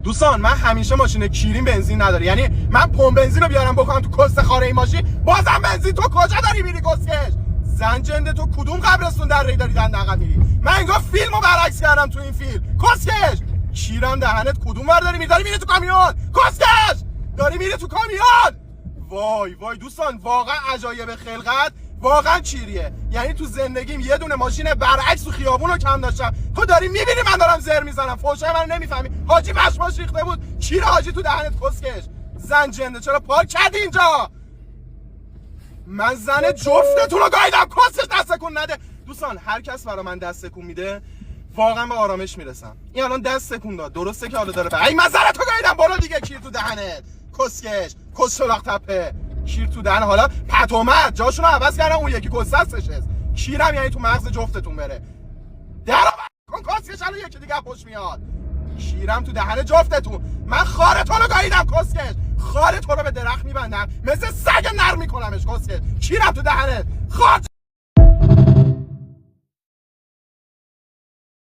دوستان من همیشه ماشین کیریم بنزین نداره، یعنی من پمپ بنزین رو بیارم بکنم تو کس خاره این ماشین بازم بنزین. تو کجا داری میری کسکش؟ زنجنده تو کدوم قبرستون در ری داری دندقم میری؟ من انگار فیلمو برعکس کردم تو این فیلم. کسکش کیرم دهنت کدوم ور داری میری؟ داری میری تو کامیون. کسکش داری میری تو کامیون. وای وای دوستان واقعا عجایب خلقت واقعا چیریه. یعنی تو زندگیم یه دونه ماشین برعکس تو خیابون رو کم داشتم. تو داری میبینی من دارم زر میزنم، فوشای منو نمیفهمی. حاجی پشماش ریخته بود. چیره حاجی تو دهنت کسکش؟ زنجنده چرا پارک کردی اینجا؟ من زن جفتتون رو گاییدم. کسکش دست تکون نده. دوستان هر کس برای من دست تکون میده واقعا به آرامش میرسم. این الان دست تکون داد، درسته که حالا داره ای من زن تو گاییدم. برو دیگه کیر تو دهنت کسکش. کس شلوغ تپه کیر تو دهن. حالا پتومت جاشون رو عوض کردم، اون یکی کسستش کیرم، یعنی تو مغز جفتتون بره. درو کن کسکش. الان یکی دیگه پشت میاد. کیرم تو دهن جفتتون. من خار تو رو گاییدم کسکش. خار تو رو به درخت میبندم مثل سگ نر میکنمش کسکش. کیرم تو دهنت خار.